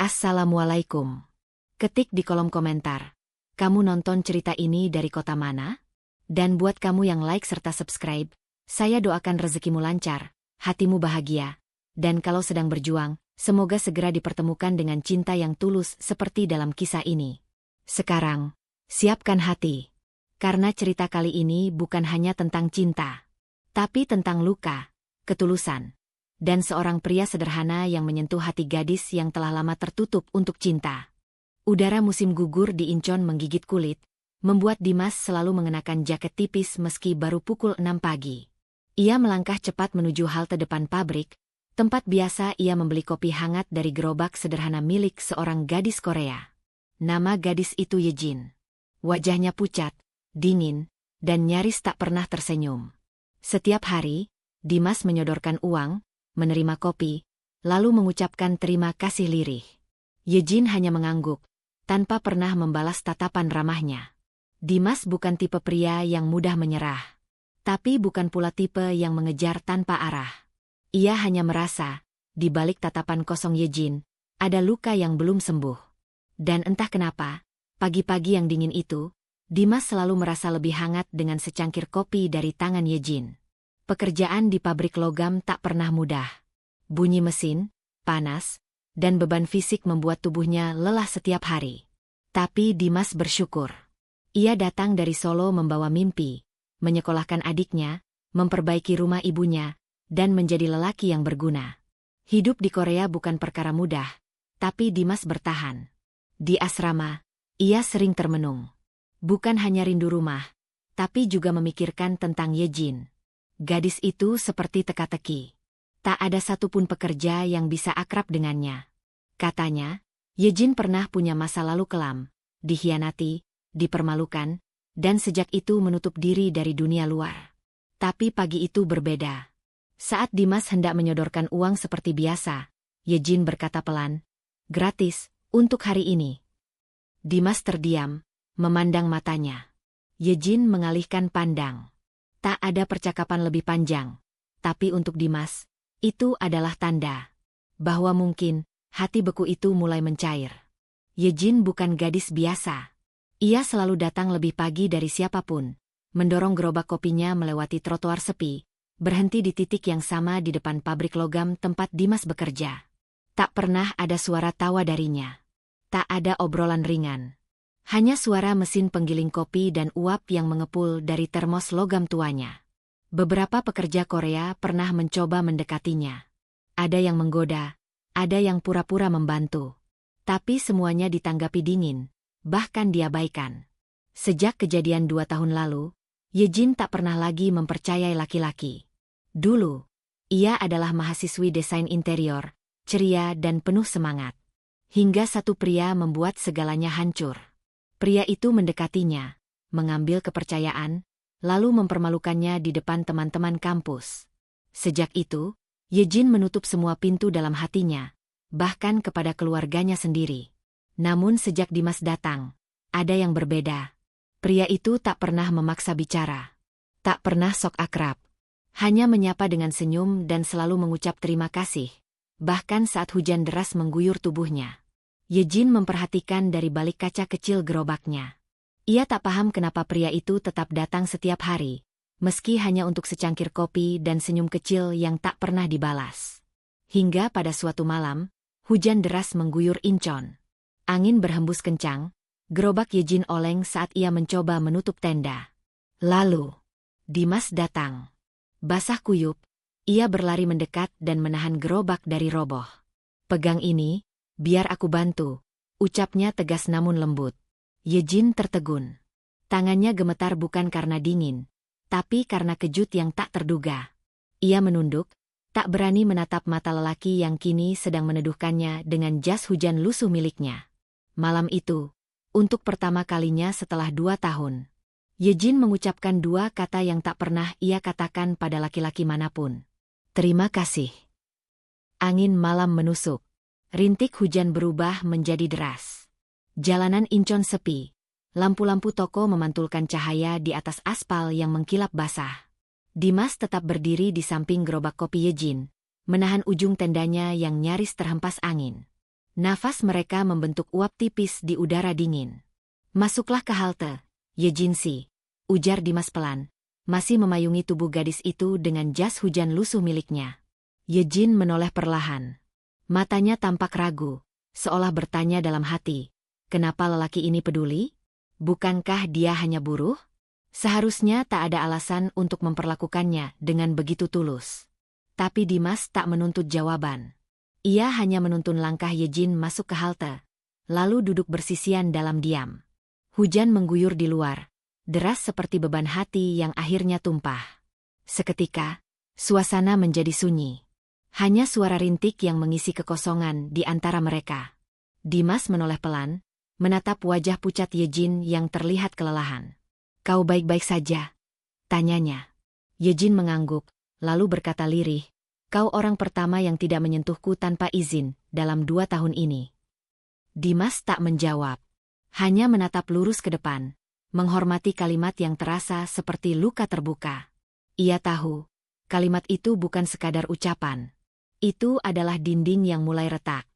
Assalamualaikum. Ketik di kolom komentar. Kamu nonton cerita ini dari kota mana? Dan buat kamu yang like serta subscribe, saya doakan rezekimu lancar, hatimu bahagia, dan kalau sedang berjuang, semoga segera dipertemukan dengan cinta yang tulus seperti dalam kisah ini. Sekarang, siapkan hati. Karena cerita kali ini bukan hanya tentang cinta, tapi tentang luka, ketulusan, dan seorang pria sederhana yang menyentuh hati gadis yang telah lama tertutup untuk cinta. Udara musim gugur di Incheon menggigit kulit, membuat Dimas selalu mengenakan jaket tipis meski baru pukul 6 pagi. Ia melangkah cepat menuju halte depan pabrik, tempat biasa ia membeli kopi hangat dari gerobak sederhana milik seorang gadis Korea. Nama gadis itu Yejin. Wajahnya pucat, dingin, dan nyaris tak pernah tersenyum. Setiap hari, Dimas menyodorkan uang, menerima kopi, lalu mengucapkan terima kasih lirih. Yejin hanya mengangguk, tanpa pernah membalas tatapan ramahnya. Dimas bukan tipe pria yang mudah menyerah, tapi bukan pula tipe yang mengejar tanpa arah. Ia hanya merasa, di balik tatapan kosong Yejin, ada luka yang belum sembuh. Dan entah kenapa, pagi-pagi yang dingin itu, Dimas selalu merasa lebih hangat dengan secangkir kopi dari tangan Yejin. Pekerjaan di pabrik logam tak pernah mudah. Bunyi mesin, panas, dan beban fisik membuat tubuhnya lelah setiap hari. Tapi Dimas bersyukur. Ia datang dari Solo membawa mimpi, menyekolahkan adiknya, memperbaiki rumah ibunya, dan menjadi lelaki yang berguna. Hidup di Korea bukan perkara mudah, tapi Dimas bertahan. Di asrama, ia sering termenung. Bukan hanya rindu rumah, tapi juga memikirkan tentang Yejin. Gadis itu seperti teka-teki. Tak ada satupun pekerja yang bisa akrab dengannya. Katanya, Yejin pernah punya masa lalu kelam, dikhianati, dipermalukan, dan sejak itu menutup diri dari dunia luar. Tapi pagi itu berbeda. Saat Dimas hendak menyodorkan uang seperti biasa, Yejin berkata pelan, "Gratis, untuk hari ini." Dimas terdiam, memandang matanya. Yejin mengalihkan pandang. Tak ada percakapan lebih panjang, tapi untuk Dimas, itu adalah tanda bahwa mungkin hati beku itu mulai mencair. Yejin bukan gadis biasa. Ia selalu datang lebih pagi dari siapapun, mendorong gerobak kopinya melewati trotoar sepi, berhenti di titik yang sama di depan pabrik logam tempat Dimas bekerja. Tak pernah ada suara tawa darinya. Tak ada obrolan ringan. Hanya suara mesin penggiling kopi dan uap yang mengepul dari termos logam tuanya. Beberapa pekerja Korea pernah mencoba mendekatinya. Ada yang menggoda, ada yang pura-pura membantu. Tapi semuanya ditanggapi dingin, bahkan diabaikan. Sejak kejadian 2 tahun lalu, Yejin tak pernah lagi mempercayai laki-laki. Dulu, ia adalah mahasiswi desain interior, ceria dan penuh semangat. Hingga satu pria membuat segalanya hancur. Pria itu mendekatinya, mengambil kepercayaan, lalu mempermalukannya di depan teman-teman kampus. Sejak itu, Yejin menutup semua pintu dalam hatinya, bahkan kepada keluarganya sendiri. Namun sejak Dimas datang, ada yang berbeda. Pria itu tak pernah memaksa bicara. Tak pernah sok akrab. Hanya menyapa dengan senyum dan selalu mengucap terima kasih, bahkan saat hujan deras mengguyur tubuhnya. Yejin memperhatikan dari balik kaca kecil gerobaknya. Ia tak paham kenapa pria itu tetap datang setiap hari, meski hanya untuk secangkir kopi dan senyum kecil yang tak pernah dibalas. Hingga pada suatu malam, hujan deras mengguyur Incheon. Angin berhembus kencang, gerobak Yejin oleng saat ia mencoba menutup tenda. Lalu, Dimas datang. Basah kuyup, ia berlari mendekat dan menahan gerobak dari roboh. "Pegang ini, biar aku bantu," ucapnya tegas namun lembut. Yejin tertegun. Tangannya gemetar bukan karena dingin, tapi karena kejut yang tak terduga. Ia menunduk, tak berani menatap mata lelaki yang kini sedang meneduhkannya dengan jas hujan lusuh miliknya. Malam itu, untuk pertama kalinya setelah 2 tahun, Yejin mengucapkan 2 kata yang tak pernah ia katakan pada laki-laki manapun. "Terima kasih." Angin malam menusuk. Rintik hujan berubah menjadi deras. Jalanan Incheon sepi. Lampu-lampu toko memantulkan cahaya di atas aspal yang mengkilap basah. Dimas tetap berdiri di samping gerobak kopi Yejin, menahan ujung tendanya yang nyaris terhempas angin. Nafas mereka membentuk uap tipis di udara dingin. Masuklah ke halte, Yejinsi, ujar Dimas pelan, masih memayungi tubuh gadis itu dengan jas hujan lusuh miliknya. Yejin menoleh perlahan. Matanya tampak ragu, seolah bertanya dalam hati, kenapa lelaki ini peduli? Bukankah dia hanya buruh? Seharusnya tak ada alasan untuk memperlakukannya dengan begitu tulus. Tapi Dimas tak menuntut jawaban. Ia hanya menuntun langkah Yejin masuk ke halte, lalu duduk bersisian dalam diam. Hujan mengguyur di luar, deras seperti beban hati yang akhirnya tumpah. Seketika, suasana menjadi sunyi. Hanya suara rintik yang mengisi kekosongan di antara mereka. Dimas menoleh pelan, menatap wajah pucat Yejin yang terlihat kelelahan. "Kau baik-baik saja?" tanyanya. Yejin mengangguk, lalu berkata lirih, "Kau orang pertama yang tidak menyentuhku tanpa izin dalam 2 tahun ini." Dimas tak menjawab, hanya menatap lurus ke depan, menghormati kalimat yang terasa seperti luka terbuka. Ia tahu, kalimat itu bukan sekadar ucapan. Itu adalah dinding yang mulai retak.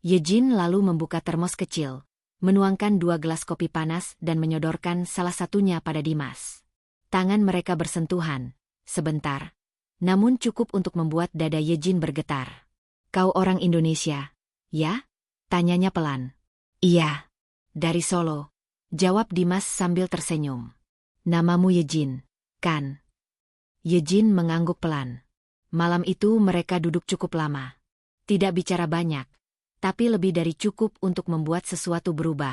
Yejin lalu membuka termos kecil, menuangkan 2 gelas kopi panas dan menyodorkan salah satunya pada Dimas. Tangan mereka bersentuhan, sebentar, namun cukup untuk membuat dada Yejin bergetar. "Kau orang Indonesia, ya?" tanyanya pelan. "Iya, dari Solo," jawab Dimas sambil tersenyum. "Namamu Yejin, kan?" Yejin mengangguk pelan. Malam itu mereka duduk cukup lama. Tidak bicara banyak, tapi lebih dari cukup untuk membuat sesuatu berubah.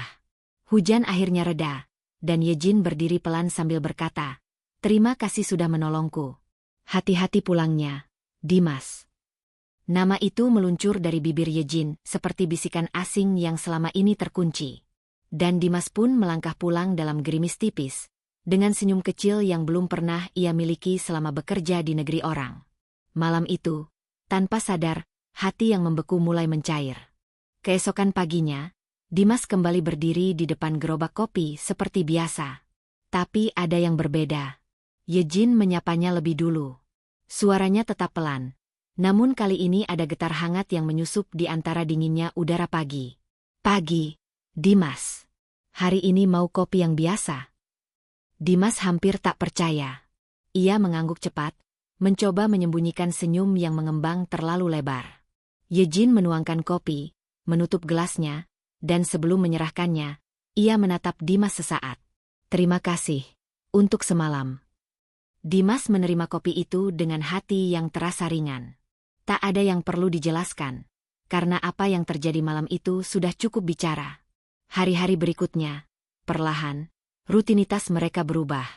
Hujan akhirnya reda, dan Yejin berdiri pelan sambil berkata, "Terima kasih sudah menolongku. Hati-hati pulangnya, Dimas." Nama itu meluncur dari bibir Yejin seperti bisikan asing yang selama ini terkunci. Dan Dimas pun melangkah pulang dalam gerimis tipis, dengan senyum kecil yang belum pernah ia miliki selama bekerja di negeri orang. Malam itu, tanpa sadar, hati yang membeku mulai mencair. Keesokan paginya, Dimas kembali berdiri di depan gerobak kopi seperti biasa. Tapi ada yang berbeda. Yejin menyapanya lebih dulu. Suaranya tetap pelan, namun kali ini ada getar hangat yang menyusup di antara dinginnya udara pagi. "Pagi, Dimas. Hari ini mau kopi yang biasa?" Dimas hampir tak percaya. Ia mengangguk cepat, mencoba menyembunyikan senyum yang mengembang terlalu lebar. Yejin menuangkan kopi, menutup gelasnya, dan sebelum menyerahkannya, ia menatap Dimas sesaat. "Terima kasih untuk semalam." Dimas menerima kopi itu dengan hati yang terasa ringan. Tak ada yang perlu dijelaskan, karena apa yang terjadi malam itu sudah cukup bicara. Hari-hari berikutnya, perlahan, rutinitas mereka berubah.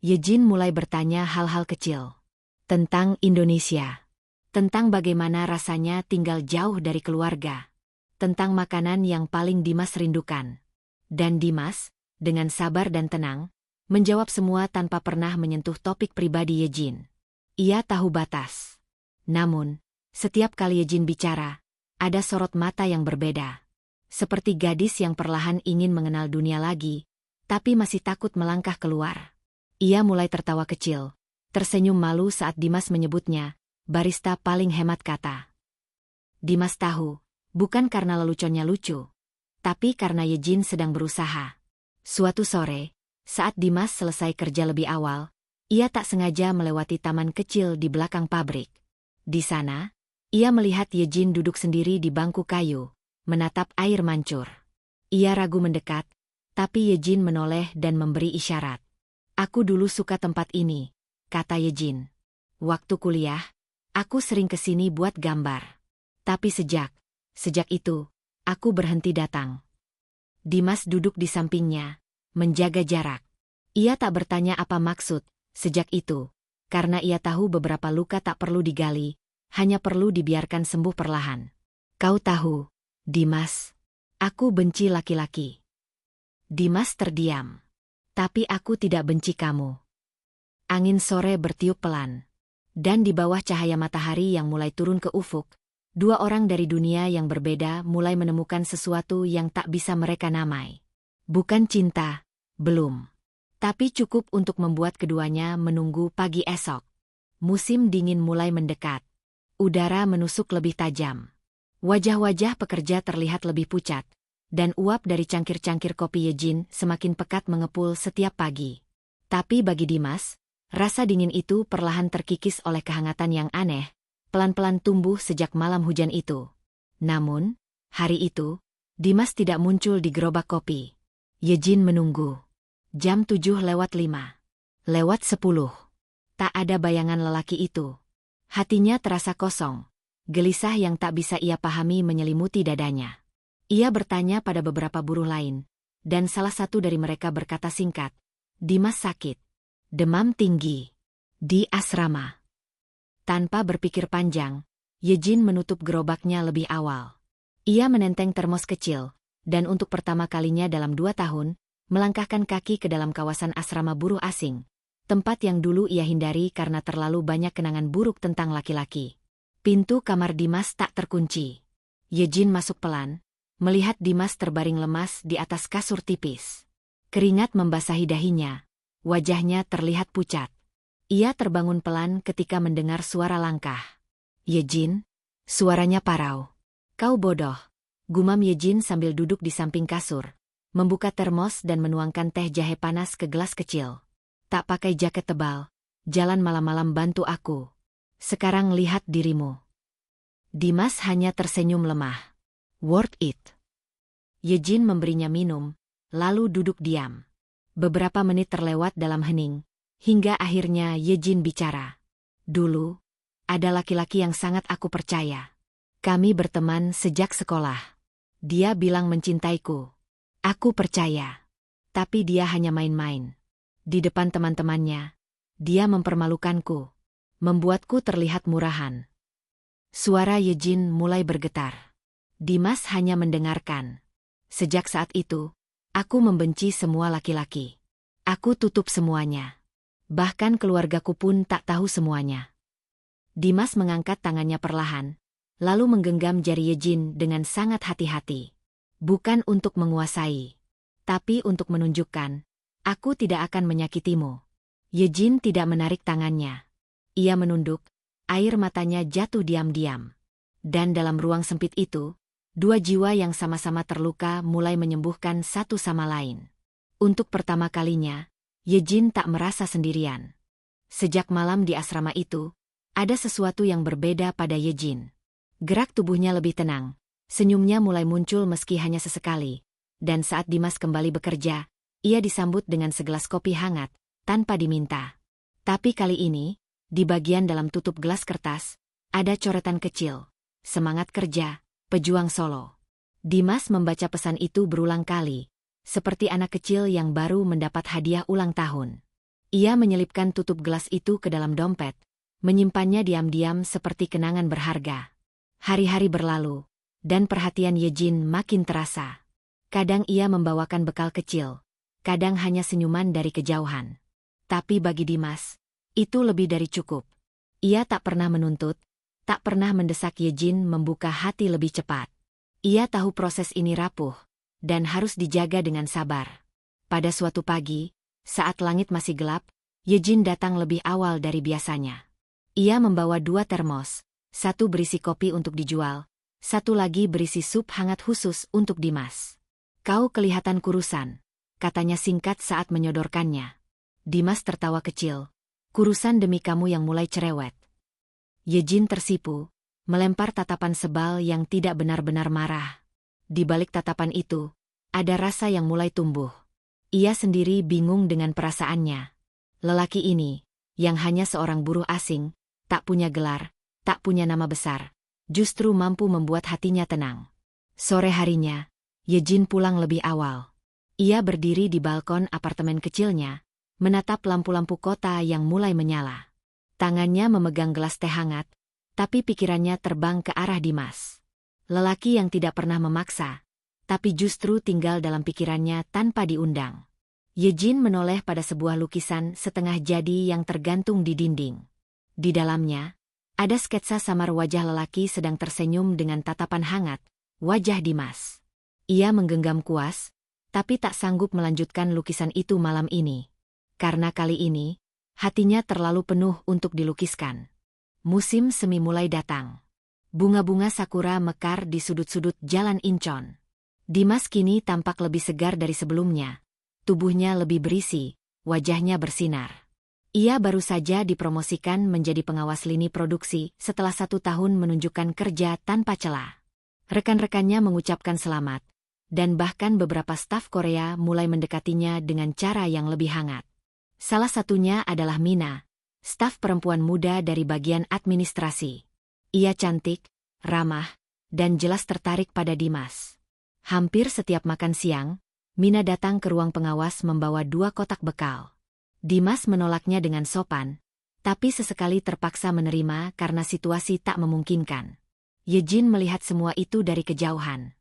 Yejin mulai bertanya hal-hal kecil. Tentang Indonesia. Tentang bagaimana rasanya tinggal jauh dari keluarga. Tentang makanan yang paling Dimas rindukan. Dan Dimas, dengan sabar dan tenang, menjawab semua tanpa pernah menyentuh topik pribadi Yejin. Ia tahu batas. Namun, setiap kali Yejin bicara, ada sorot mata yang berbeda. Seperti gadis yang perlahan ingin mengenal dunia lagi, tapi masih takut melangkah keluar. Ia mulai tertawa kecil, tersenyum malu saat Dimas menyebutnya, barista paling hemat kata. Dimas tahu, bukan karena leluconnya lucu, tapi karena Yejin sedang berusaha. Suatu sore, saat Dimas selesai kerja lebih awal, ia tak sengaja melewati taman kecil di belakang pabrik. Di sana, ia melihat Yejin duduk sendiri di bangku kayu, menatap air mancur. Ia ragu mendekat, tapi Yejin menoleh dan memberi isyarat. "Aku dulu suka tempat ini," kata Yejin. "Waktu kuliah, aku sering kesini buat gambar. Tapi sejak itu, aku berhenti datang." Dimas duduk di sampingnya, menjaga jarak. Ia tak bertanya apa maksud, sejak itu, karena ia tahu beberapa luka tak perlu digali, hanya perlu dibiarkan sembuh perlahan. "Kau tahu, Dimas, aku benci laki-laki." Dimas terdiam. "Tapi aku tidak benci kamu." Angin sore bertiup pelan. Dan di bawah cahaya matahari yang mulai turun ke ufuk, 2 orang dari dunia yang berbeda mulai menemukan sesuatu yang tak bisa mereka namai. Bukan cinta, belum. Tapi cukup untuk membuat keduanya menunggu pagi esok. Musim dingin mulai mendekat. Udara menusuk lebih tajam. Wajah-wajah pekerja terlihat lebih pucat, dan uap dari cangkir-cangkir kopi Yejin semakin pekat mengepul setiap pagi. Tapi bagi Dimas, rasa dingin itu perlahan terkikis oleh kehangatan yang aneh, pelan-pelan tumbuh sejak malam hujan itu. Namun, hari itu, Dimas tidak muncul di gerobak kopi. Yejin menunggu. Jam 7:05. Lewat 10. Tak ada bayangan lelaki itu. Hatinya terasa kosong. Gelisah yang tak bisa ia pahami menyelimuti dadanya. Ia bertanya pada beberapa buruh lain, dan salah satu dari mereka berkata singkat, "Dimas sakit. Demam tinggi. Di asrama." Tanpa berpikir panjang, Yejin menutup gerobaknya lebih awal. Ia menenteng termos kecil, dan untuk pertama kalinya dalam 2 tahun, melangkahkan kaki ke dalam kawasan asrama buruh asing. Tempat yang dulu ia hindari karena terlalu banyak kenangan buruk tentang laki-laki. Pintu kamar Dimas tak terkunci. Yejin masuk pelan, melihat Dimas terbaring lemas di atas kasur tipis. Keringat membasahi dahinya, wajahnya terlihat pucat. Ia terbangun pelan ketika mendengar suara langkah. "Yejin?" Suaranya parau. "Kau bodoh," gumam Yejin sambil duduk di samping kasur, membuka termos dan menuangkan teh jahe panas ke gelas kecil. "Tak pakai jaket tebal, jalan malam-malam bantu aku. Sekarang lihat dirimu." Dimas hanya tersenyum lemah. "Worth it." Yejin memberinya minum, lalu duduk diam. Beberapa menit terlewat dalam hening, hingga akhirnya Yejin bicara. "Dulu, ada laki-laki yang sangat aku percaya. Kami berteman sejak sekolah. Dia bilang mencintaiku. Aku percaya. Tapi dia hanya main-main. Di depan teman-temannya, dia mempermalukanku, membuatku terlihat murahan." Suara Yejin mulai bergetar. Dimas hanya mendengarkan. "Sejak saat itu, aku membenci semua laki-laki. Aku tutup semuanya. Bahkan keluargaku pun tak tahu semuanya." Dimas mengangkat tangannya perlahan, lalu menggenggam jari Yejin dengan sangat hati-hati. "Bukan untuk menguasai, tapi untuk menunjukkan, aku tidak akan menyakitimu." Yejin tidak menarik tangannya. Ia menunduk, air matanya jatuh diam-diam. Dan dalam ruang sempit itu, dua jiwa yang sama-sama terluka mulai menyembuhkan satu sama lain. Untuk pertama kalinya, Yejin tak merasa sendirian. Sejak malam di asrama itu, ada sesuatu yang berbeda pada Yejin. Gerak tubuhnya lebih tenang, senyumnya mulai muncul meski hanya sesekali, dan saat Dimas kembali bekerja, ia disambut dengan segelas kopi hangat, tanpa diminta. Tapi kali ini, di bagian dalam tutup gelas kertas, ada coretan kecil, "Semangat kerja, pejuang Solo." Dimas membaca pesan itu berulang kali, seperti anak kecil yang baru mendapat hadiah ulang tahun. Ia menyelipkan tutup gelas itu ke dalam dompet, menyimpannya diam-diam seperti kenangan berharga. Hari-hari berlalu, dan perhatian Yejin makin terasa. Kadang ia membawakan bekal kecil, kadang hanya senyuman dari kejauhan. Tapi bagi Dimas, itu lebih dari cukup. Ia tak pernah menuntut, tak pernah mendesak Yejin membuka hati lebih cepat. Ia tahu proses ini rapuh, dan harus dijaga dengan sabar. Pada suatu pagi, saat langit masih gelap, Yejin datang lebih awal dari biasanya. Ia membawa 2 termos, satu berisi kopi untuk dijual, satu lagi berisi sup hangat khusus untuk Dimas. "Kau kelihatan kurusan," katanya singkat saat menyodorkannya. Dimas tertawa kecil. "Kurusan demi kamu yang mulai cerewet." Yejin tersipu, melempar tatapan sebal yang tidak benar-benar marah. Di balik tatapan itu, ada rasa yang mulai tumbuh. Ia sendiri bingung dengan perasaannya. Lelaki ini, yang hanya seorang buruh asing, tak punya gelar, tak punya nama besar, justru mampu membuat hatinya tenang. Sore harinya, Yejin pulang lebih awal. Ia berdiri di balkon apartemen kecilnya, menatap lampu-lampu kota yang mulai menyala. Tangannya memegang gelas teh hangat, tapi pikirannya terbang ke arah Dimas. Lelaki yang tidak pernah memaksa, tapi justru tinggal dalam pikirannya tanpa diundang. Yejin menoleh pada sebuah lukisan setengah jadi yang tergantung di dinding. Di dalamnya, ada sketsa samar wajah lelaki sedang tersenyum dengan tatapan hangat, wajah Dimas. Ia menggenggam kuas, tapi tak sanggup melanjutkan lukisan itu malam ini. Karena kali ini, hatinya terlalu penuh untuk dilukiskan. Musim semi mulai datang. Bunga-bunga sakura mekar di sudut-sudut jalan Incheon. Dimas kini tampak lebih segar dari sebelumnya. Tubuhnya lebih berisi, wajahnya bersinar. Ia baru saja dipromosikan menjadi pengawas lini produksi setelah 1 tahun menunjukkan kerja tanpa celah. Rekan-rekannya mengucapkan selamat, dan bahkan beberapa staf Korea mulai mendekatinya dengan cara yang lebih hangat. Salah satunya adalah Mina, staf perempuan muda dari bagian administrasi. Ia cantik, ramah, dan jelas tertarik pada Dimas. Hampir setiap makan siang, Mina datang ke ruang pengawas membawa 2 kotak bekal. Dimas menolaknya dengan sopan, tapi sesekali terpaksa menerima karena situasi tak memungkinkan. Yejin melihat semua itu dari kejauhan.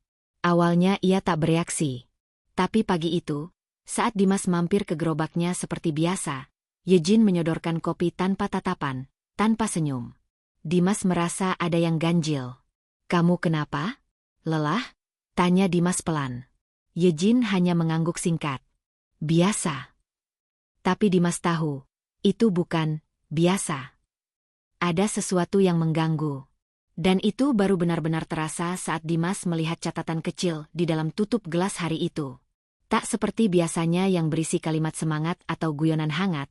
Awalnya ia tak bereaksi. Tapi pagi itu, saat Dimas mampir ke gerobaknya seperti biasa, Yejin menyodorkan kopi tanpa tatapan, tanpa senyum. Dimas merasa ada yang ganjil. "Kamu kenapa? Lelah?" tanya Dimas pelan. Yejin hanya mengangguk singkat. "Biasa." Tapi Dimas tahu, itu bukan biasa. Ada sesuatu yang mengganggu. Dan itu baru benar-benar terasa saat Dimas melihat catatan kecil di dalam tutup gelas hari itu. Tak seperti biasanya yang berisi kalimat semangat atau guyonan hangat,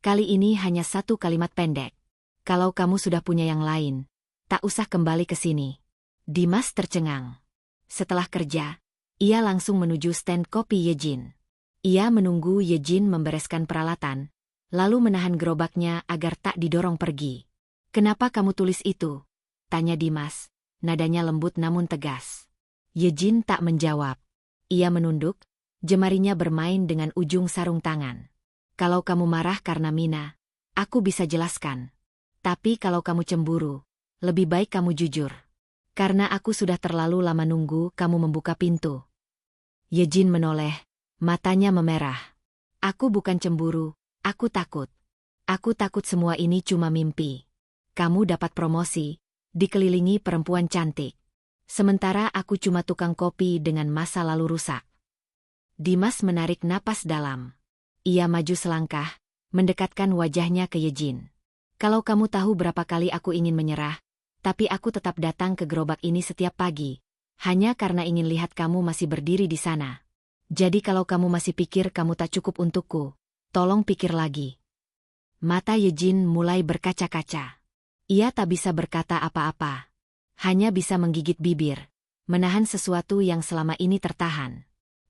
kali ini hanya 1 kalimat pendek. "Kalau kamu sudah punya yang lain, tak usah kembali ke sini." Dimas tercengang. Setelah kerja, ia langsung menuju stand kopi Yejin. Ia menunggu Yejin membereskan peralatan, lalu menahan gerobaknya agar tak didorong pergi. "Kenapa kamu tulis itu?" tanya Dimas, nadanya lembut namun tegas. Yejin tak menjawab. Ia menunduk, jemarinya bermain dengan ujung sarung tangan. "Kalau kamu marah karena Mina, aku bisa jelaskan. Tapi kalau kamu cemburu, lebih baik kamu jujur. Karena aku sudah terlalu lama nunggu kamu membuka pintu." Yejin menoleh, matanya memerah. "Aku bukan cemburu, aku takut. Aku takut semua ini cuma mimpi. Kamu dapat promosi, dikelilingi perempuan cantik. Sementara aku cuma tukang kopi dengan masa lalu rusak." Dimas menarik napas dalam. Ia maju selangkah, mendekatkan wajahnya ke Yejin. "Kalau kamu tahu berapa kali aku ingin menyerah, tapi aku tetap datang ke gerobak ini setiap pagi, hanya karena ingin lihat kamu masih berdiri di sana. Jadi kalau kamu masih pikir kamu tak cukup untukku, tolong pikir lagi." Mata Yejin mulai berkaca-kaca. Ia tak bisa berkata apa-apa. Hanya bisa menggigit bibir, menahan sesuatu yang selama ini tertahan.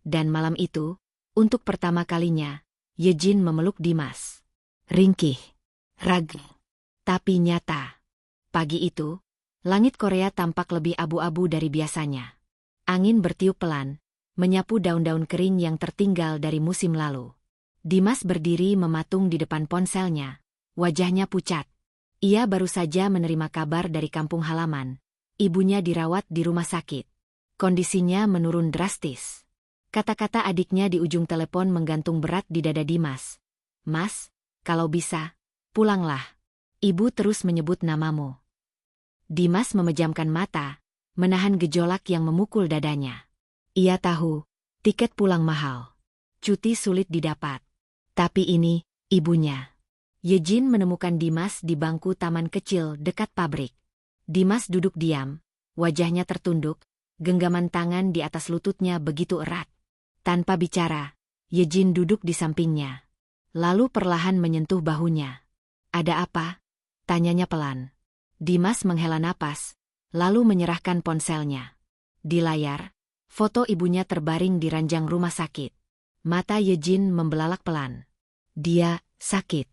Dan malam itu, untuk pertama kalinya, Yejin memeluk Dimas. Ringkih, ragu, tapi nyata. Pagi itu, langit Korea tampak lebih abu-abu dari biasanya. Angin bertiup pelan, menyapu daun-daun kering yang tertinggal dari musim lalu. Dimas berdiri mematung di depan ponselnya, wajahnya pucat. Ia baru saja menerima kabar dari kampung halaman. Ibunya dirawat di rumah sakit. Kondisinya menurun drastis. Kata-kata adiknya di ujung telepon menggantung berat di dada Dimas. "Mas, kalau bisa, pulanglah. Ibu terus menyebut namamu." Dimas memejamkan mata, menahan gejolak yang memukul dadanya. Ia tahu, tiket pulang mahal. Cuti sulit didapat. Tapi ini, ibunya. Yejin menemukan Dimas di bangku taman kecil dekat pabrik. Dimas duduk diam, wajahnya tertunduk, genggaman tangan di atas lututnya begitu erat. Tanpa bicara, Yejin duduk di sampingnya. Lalu perlahan menyentuh bahunya. "Ada apa?" tanyanya pelan. Dimas menghela napas, lalu menyerahkan ponselnya. Di layar, foto ibunya terbaring di ranjang rumah sakit. Mata Yejin membelalak pelan. "Dia sakit."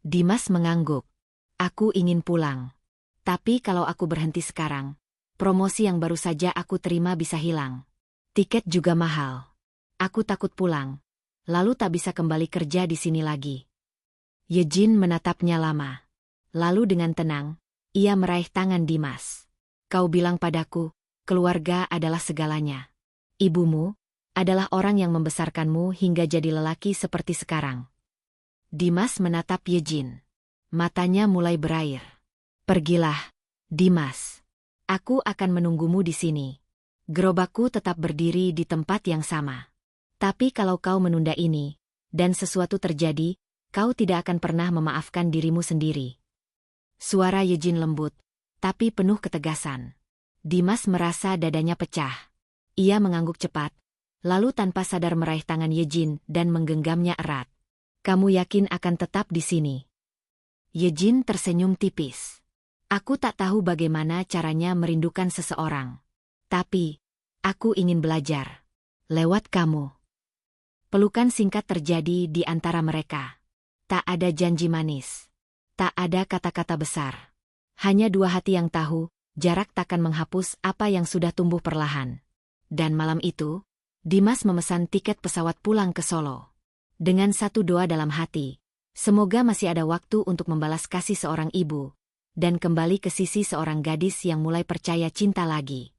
Dimas mengangguk. "Aku ingin pulang. Tapi kalau aku berhenti sekarang, promosi yang baru saja aku terima bisa hilang. Tiket juga mahal. Aku takut pulang, lalu tak bisa kembali kerja di sini lagi." Yejin menatapnya lama. Lalu dengan tenang, ia meraih tangan Dimas. "Kau bilang padaku, keluarga adalah segalanya. Ibumu adalah orang yang membesarkanmu hingga jadi lelaki seperti sekarang." Dimas menatap Yejin. Matanya mulai berair. "Pergilah, Dimas. Aku akan menunggumu di sini. Gerobakku tetap berdiri di tempat yang sama. Tapi kalau kau menunda ini, dan sesuatu terjadi, kau tidak akan pernah memaafkan dirimu sendiri." Suara Yejin lembut, tapi penuh ketegasan. Dimas merasa dadanya pecah. Ia mengangguk cepat, lalu tanpa sadar meraih tangan Yejin dan menggenggamnya erat. Kamu yakin akan tetap di sini? Yejin tersenyum tipis. Aku tak tahu bagaimana caranya merindukan seseorang. Tapi, aku ingin belajar. Lewat kamu. Pelukan singkat terjadi di antara mereka. Tak ada janji manis. Tak ada kata-kata besar. Hanya dua hati yang tahu, jarak takkan menghapus apa yang sudah tumbuh perlahan. Dan malam itu, Dimas memesan tiket pesawat pulang ke Solo. Dengan satu doa dalam hati, semoga masih ada waktu untuk membalas kasih seorang ibu, dan kembali ke sisi seorang gadis yang mulai percaya cinta lagi.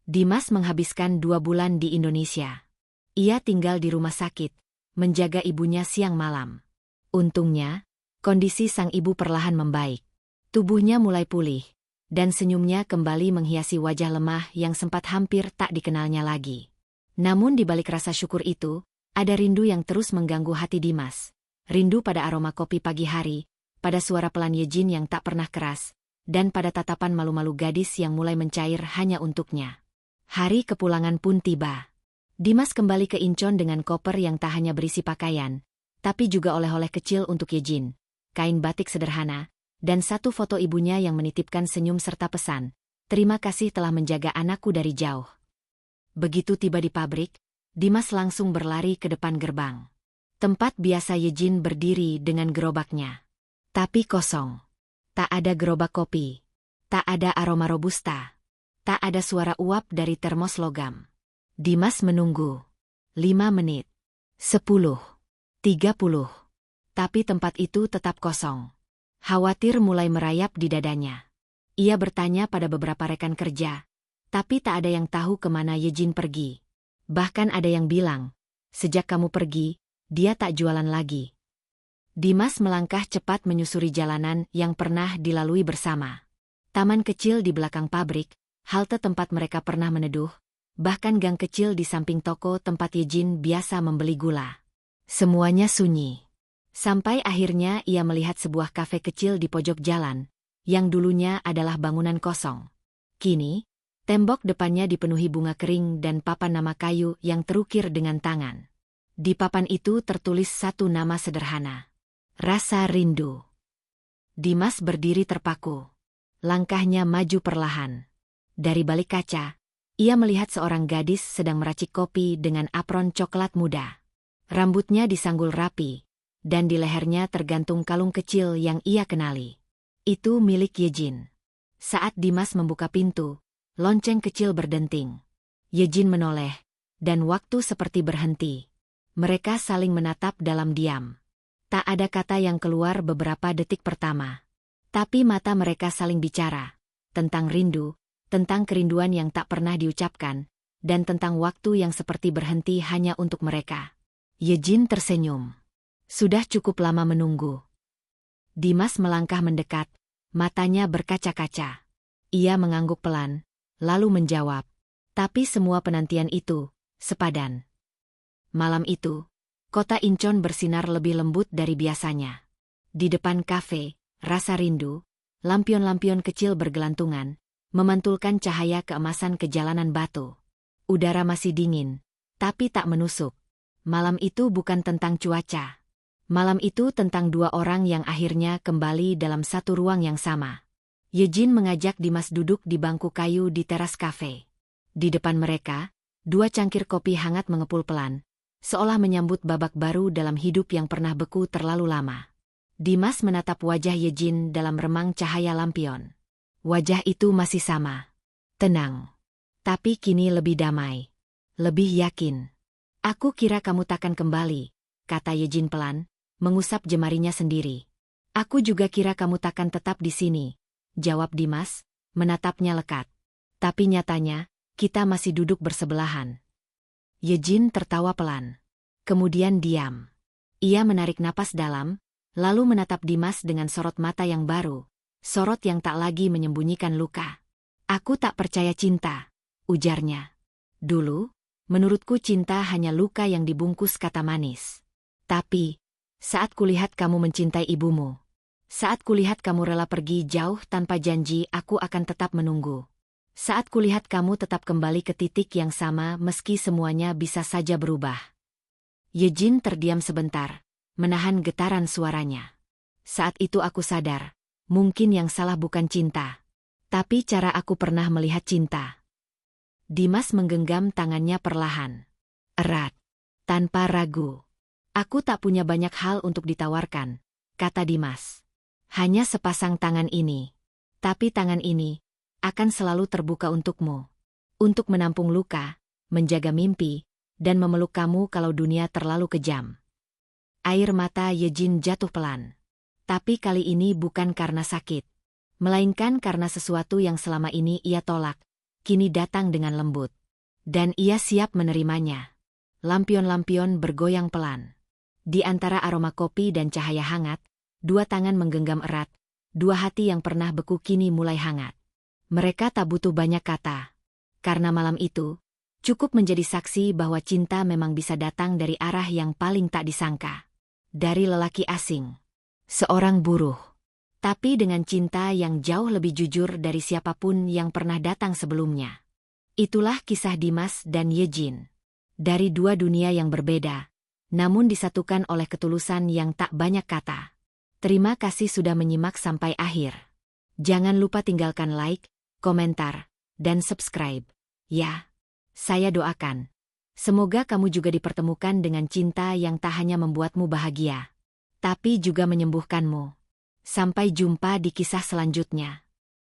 Dimas menghabiskan 2 bulan di Indonesia. Ia tinggal di rumah sakit, menjaga ibunya siang malam. Untungnya, kondisi sang ibu perlahan membaik. Tubuhnya mulai pulih, dan senyumnya kembali menghiasi wajah lemah yang sempat hampir tak dikenalnya lagi. Namun di balik rasa syukur itu, ada rindu yang terus mengganggu hati Dimas. Rindu pada aroma kopi pagi hari, pada suara pelan Yejin yang tak pernah keras, dan pada tatapan malu-malu gadis yang mulai mencair hanya untuknya. Hari kepulangan pun tiba. Dimas kembali ke Incheon dengan koper yang tak hanya berisi pakaian, tapi juga oleh-oleh kecil untuk Yejin, kain batik sederhana, dan satu foto ibunya yang menitipkan senyum serta pesan, "Terima kasih telah menjaga anakku dari jauh." Begitu tiba di pabrik, Dimas langsung berlari ke depan gerbang. Tempat biasa Yejin berdiri dengan gerobaknya. Tapi kosong. Tak ada gerobak kopi. Tak ada aroma robusta. Tak ada suara uap dari termos logam. Dimas menunggu. 5 menit. 10. 30. Tapi tempat itu tetap kosong. Khawatir mulai merayap di dadanya. Ia bertanya pada beberapa rekan kerja, tapi tak ada yang tahu kemana Yejin pergi. Bahkan ada yang bilang, sejak kamu pergi, dia tak jualan lagi. Dimas melangkah cepat menyusuri jalanan yang pernah dilalui bersama. Taman kecil di belakang pabrik, halte tempat mereka pernah meneduh, bahkan gang kecil di samping toko tempat Yejin biasa membeli gula. Semuanya sunyi. Sampai akhirnya ia melihat sebuah kafe kecil di pojok jalan, yang dulunya adalah bangunan kosong. Kini, tembok depannya dipenuhi bunga kering dan papan nama kayu yang terukir dengan tangan. Di papan itu tertulis satu nama sederhana. Rasa Rindu. Dimas berdiri terpaku. Langkahnya maju perlahan. Dari balik kaca, ia melihat seorang gadis sedang meracik kopi dengan apron coklat muda. Rambutnya disanggul rapi, dan di lehernya tergantung kalung kecil yang ia kenali. Itu milik Yejin. Saat Dimas membuka pintu, lonceng kecil berdenting. Yejin menoleh, dan waktu seperti berhenti. Mereka saling menatap dalam diam. Tak ada kata yang keluar beberapa detik pertama. Tapi mata mereka saling bicara. Tentang rindu, tentang kerinduan yang tak pernah diucapkan, dan tentang waktu yang seperti berhenti hanya untuk mereka. Yejin tersenyum. Sudah cukup lama menunggu. Dimas melangkah mendekat, matanya berkaca-kaca. Ia mengangguk pelan, lalu menjawab. Tapi semua penantian itu, sepadan. Malam itu, kota Incheon bersinar lebih lembut dari biasanya. Di depan kafe, Rasa Rindu, lampion-lampion kecil bergelantungan, memantulkan cahaya keemasan ke jalanan batu. Udara masih dingin, tapi tak menusuk. Malam itu bukan tentang cuaca. Malam itu tentang dua orang yang akhirnya kembali dalam satu ruang yang sama. Yejin mengajak Dimas duduk di bangku kayu di teras kafe. Di depan mereka, 2 cangkir kopi hangat mengepul pelan, seolah menyambut babak baru dalam hidup yang pernah beku terlalu lama. Dimas menatap wajah Yejin dalam remang cahaya lampion. Wajah itu masih sama. Tenang. Tapi kini lebih damai. Lebih yakin. Aku kira kamu takkan kembali, kata Yejin pelan, mengusap jemarinya sendiri. Aku juga kira kamu takkan tetap di sini, jawab Dimas, menatapnya lekat. Tapi nyatanya, kita masih duduk bersebelahan. Yejin tertawa pelan. Kemudian diam. Ia menarik napas dalam, lalu menatap Dimas dengan sorot mata yang baru, sorot yang tak lagi menyembunyikan luka. Aku tak percaya cinta, ujarnya. Dulu, menurutku cinta hanya luka yang dibungkus kata manis. Tapi, saat kulihat kamu mencintai ibumu, Saat kulihat kamu rela pergi jauh tanpa janji, aku akan tetap menunggu. Saat kulihat kamu tetap kembali ke titik yang sama meski semuanya bisa saja berubah. Yejin terdiam sebentar, menahan getaran suaranya. Saat itu aku sadar, mungkin yang salah bukan cinta, tapi cara aku pernah melihat cinta. Dimas menggenggam tangannya perlahan, erat, tanpa ragu. Aku tak punya banyak hal untuk ditawarkan, kata Dimas. Hanya sepasang tangan ini. Tapi tangan ini akan selalu terbuka untukmu. Untuk menampung luka, menjaga mimpi, dan memeluk kamu kalau dunia terlalu kejam. Air mata Yejin jatuh pelan. Tapi kali ini bukan karena sakit, melainkan karena sesuatu yang selama ini ia tolak, kini datang dengan lembut. Dan ia siap menerimanya. Lampion-lampion bergoyang pelan. Di antara aroma kopi dan cahaya hangat, dua tangan menggenggam erat, dua hati yang pernah beku kini mulai hangat. Mereka tak butuh banyak kata. Karena malam itu, cukup menjadi saksi bahwa cinta memang bisa datang dari arah yang paling tak disangka. Dari lelaki asing. Seorang buruh. Tapi dengan cinta yang jauh lebih jujur dari siapapun yang pernah datang sebelumnya. Itulah kisah Dimas dan Yejin. Dari dua dunia yang berbeda, namun disatukan oleh ketulusan yang tak banyak kata. Terima kasih sudah menyimak sampai akhir. Jangan lupa tinggalkan like, komentar, dan subscribe. Ya, saya doakan. Semoga kamu juga dipertemukan dengan cinta yang tak hanya membuatmu bahagia, tapi juga menyembuhkanmu. Sampai jumpa di kisah selanjutnya.